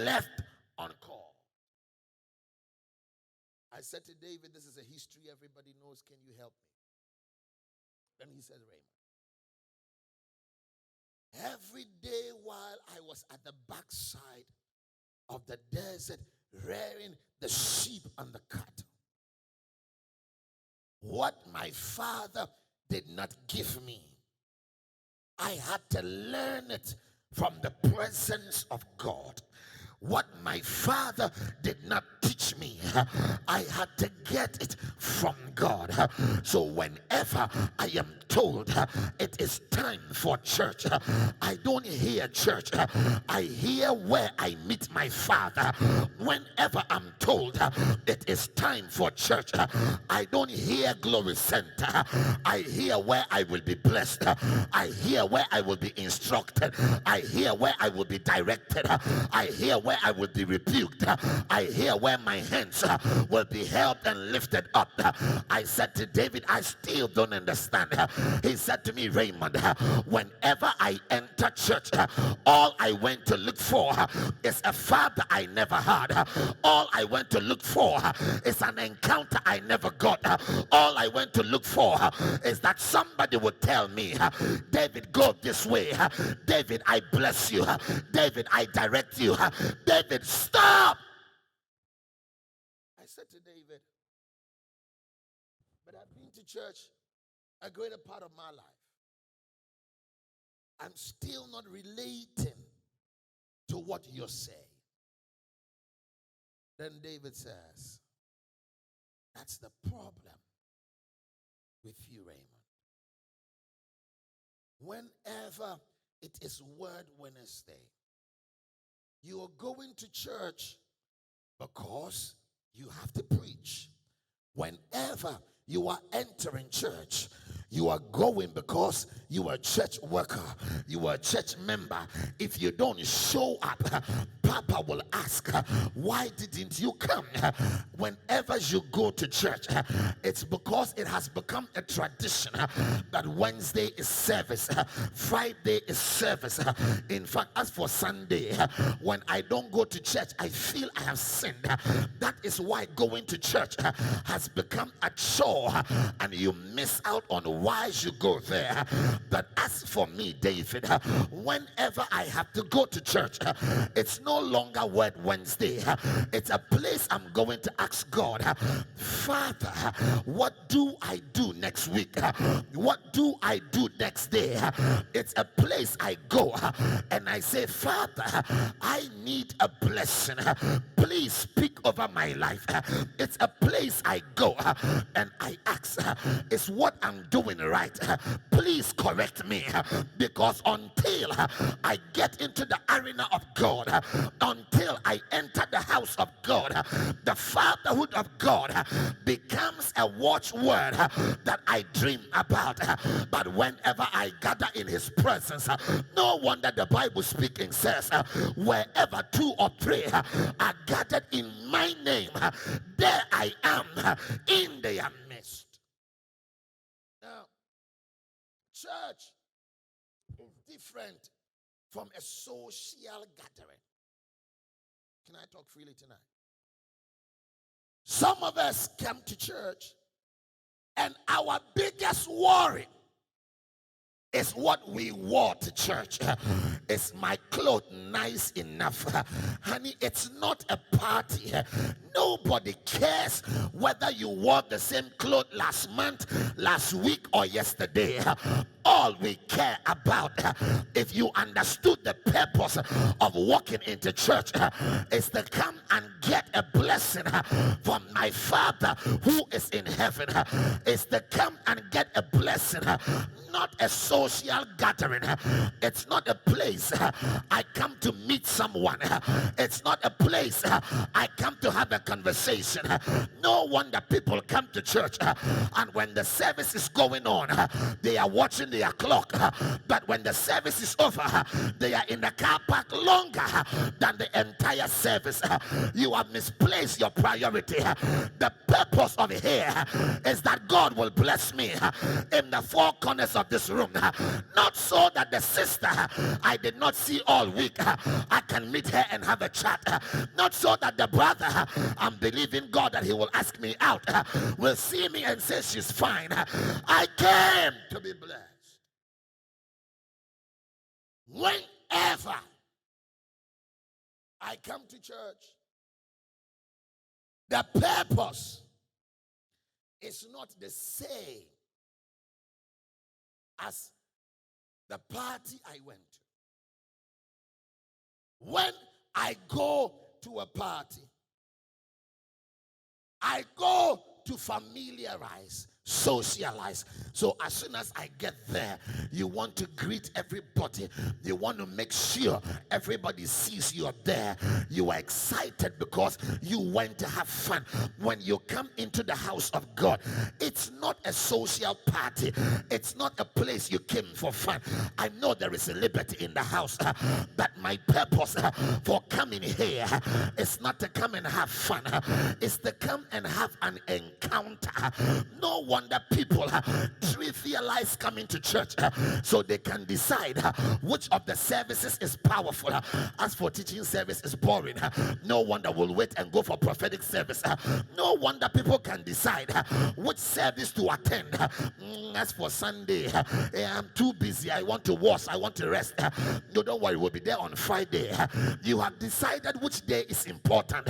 left on call. I said to David, this is a history everybody knows. Can you help me? Then he said, Raymond, every day while I was at the backside of the desert rearing the sheep and the cattle, what my father did not give me, I had to learn it from the presence of God. What my father did not teach me, I had to get it from God. So whenever I am told it is time for church, I don't hear church, I hear where I meet my father. Whenever I'm told it is time for church, I don't hear Glory Center, I hear where I will be blessed, I hear where I will be instructed, I hear where I will be directed, I hear where I will be rebuked, I hear where my hands will be held and lifted up. I said to David, I still don't understand. He said to me, Raymond, whenever I enter church, all I went to look for is a father I never had. All I went to look for is an encounter I never got. All I went to look for is that somebody would tell me, David, go this way. David, I bless you. David, I direct you. David, stop. I said to David, but I've been to church a greater part of my life. I'm still not relating to what you're saying. Then David says, that's the problem with you, Raymond. Whenever it is Word Wednesday, you are going to church because you have to preach. Whenever you are entering church, you are going because you are a church worker, you are a church member. If you don't show up, Papa will ask, why didn't you come? Whenever you go to church, it's because it has become a tradition that Wednesday is service, Friday is service. In fact, as for Sunday, when I don't go to church, I feel I have sinned. That is why going to church has become a chore, and you miss out on why you go there. But as for me, David, whenever I have to go to church, it's no longer Word Wednesday. It's a place I'm going to ask God, Father, what do I do next week? What do I do next day? It's a place I go and I say, Father, I need a blessing. Please speak over my life. It's a place I go and I ask, is what I'm doing right? Please correct me, because until I get into the arena of God, until I enter the house of God, the fatherhood of God becomes a watchword that I dream about. But whenever I gather in his presence, no wonder the Bible speaking says, wherever two or three are gathered in my name, there I am in their midst. Now, church is different from a social gathering. Can I talk freely tonight? Some of us come to church and our biggest worry is what we wore to church. Is my clothes nice enough? Honey, it's not a party. Nobody cares whether you wore the same clothes last month, last week, or yesterday. All we care about, if you understood the purpose of walking into church, is to come and get a blessing from my Father who is in heaven. Is to come and get a blessing, not a social gathering. It's not a place I come to meet someone. It's not a place I come to have a conversation. No wonder people come to church, and when the service is going on, they are watching their clock, but when the service is over, they are in the car park longer than the entire service. You have misplaced your priority. The purpose of here is that God will bless me in the four corners of this room, not so that the sister I did not see all week, I can meet her and have a chat, not so that the brother I'm believing God that he will ask me out will see me and say she's fine. I came to be blessed. Whenever I come to church, the purpose is not the same as the party I went to. When I go to a party, I go to familiarize, socialize. So as soon as I get there, you want to greet everybody. You want to make sure everybody sees you're there. You are excited because you went to have fun. When you come into the house of God, it's not a social party. It's not a place you came for fun. I know there is a liberty in the house, but my purpose for coming here is not to come and have fun. It's to come and have an encounter. No wonder people trivialize coming to church so they can decide which of the services is powerful. As for teaching service is boring, no wonder we'll wait and go for prophetic service. No wonder people can decide which service to attend. As for Sunday, I'm too busy, I want to wash, I want to rest. No, don't worry, we'll be there on Friday. You have decided which day is important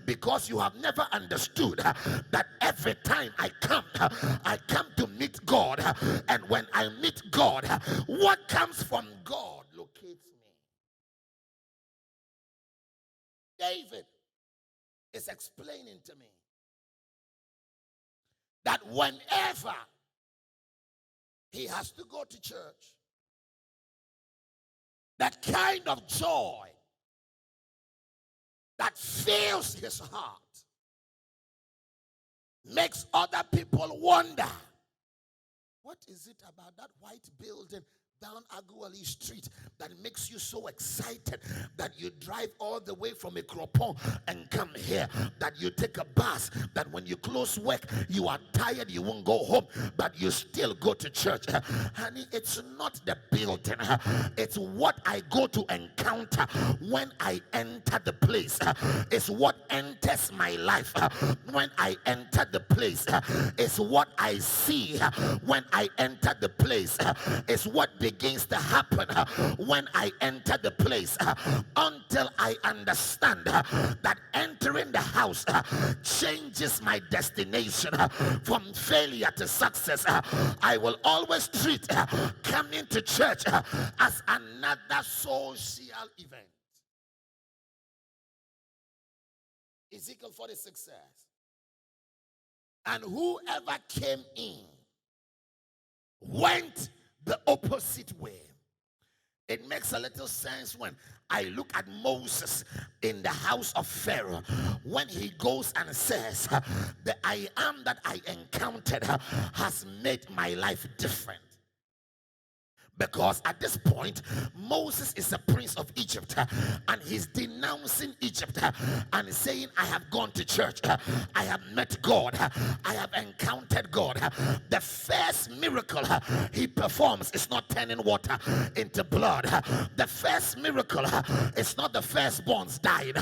because you have never understood that every time I come to meet God, and when I meet God, what comes from God locates me. David is explaining to me that whenever he has to go to church, that kind of joy that fills his heart makes other people wonder, what is it about that white building down Aguali Street that makes you so excited that you drive all the way from Ikropon and come here, that you take a bus, that when you close work you are tired, you won't go home, but you still go to church? Honey, it's not the building, it's what I go to encounter when I enter the place. It's what enters my life when I enter the place. It's what I see when I enter the place. It's what begins to happen when I enter the place, until I understand that entering the house changes my destination from failure to success. I will always treat coming to church as another social event. Ezekiel 46 says, and whoever came in went the opposite way. It makes a little sense when I look at Moses in the house of Pharaoh, when he goes and says, the I am that I encountered has made my life different. Because at this point, Moses is a prince of Egypt, and he's denouncing Egypt and saying, I have gone to church, I have met God, I have encountered God. The first miracle he performs is not turning water into blood. The first miracle is not the firstborns died.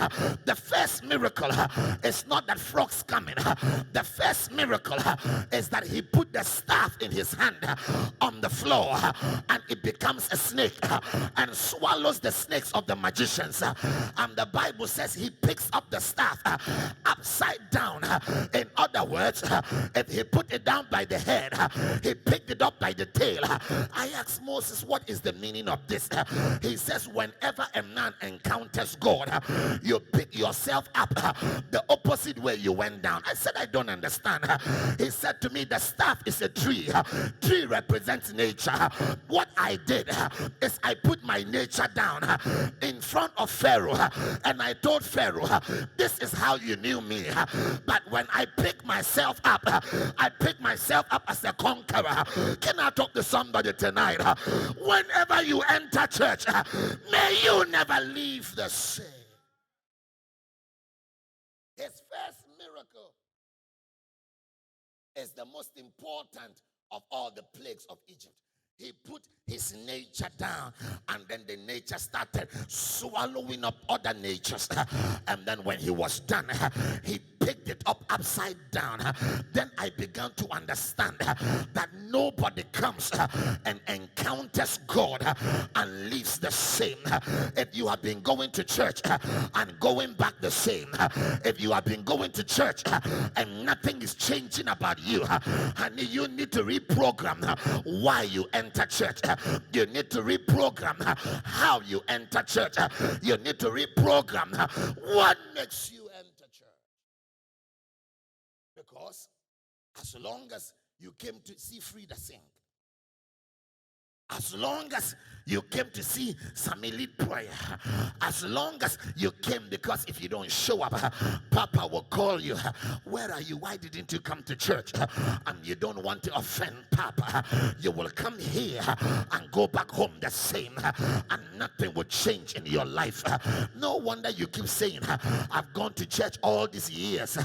The first miracle is not that frogs coming. The first miracle is that he put the staff in his hand on the floor, and it becomes a snake and swallows the snakes of the magicians. And the Bible says he picks up the staff upside down. In other words, if he put it down by the head, he picked it up by the tail. I asked Moses, what is the meaning of this? He says, whenever a man encounters God, you pick yourself up the opposite way you went down. I said, I don't understand. He said to me, the staff is a tree. Tree represents nature. What I did is I put my nature down in front of Pharaoh, and I told Pharaoh, this is how you knew me. But when I pick myself up, I pick myself up as a conqueror. Can I talk to somebody tonight? Whenever you enter church, may you never leave the same. His first miracle is the most important of all the plagues of Egypt. He put his nature down, and then the nature started swallowing up other natures. And then when he was done, he picked it up upside down. Then I began to understand that nobody comes and encounters God and leaves the same. If you have been going to church and going back the same, if you have been going to church and nothing is changing about you, honey, you need to reprogram why you enter church. You need to reprogram how you enter church. You need to reprogram what makes you enter church. Because as long as you came to see Frida sing, as long as you came to see some elite prayer, as long as you came, because if you don't show up, Papa will call you. Where are you? Why didn't you come to church? And you don't want to offend Papa. You will come here and go back home the same, and nothing will change in your life. No wonder you keep saying, I've gone to church all these years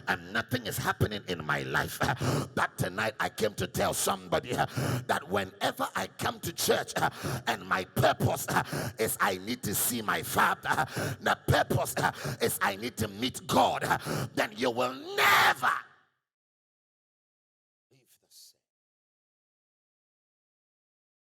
and nothing is happening in my life. But tonight I came to tell somebody that whenever I come to church and my purpose is I need to see my Father, the purpose is I need to meet God, then you will never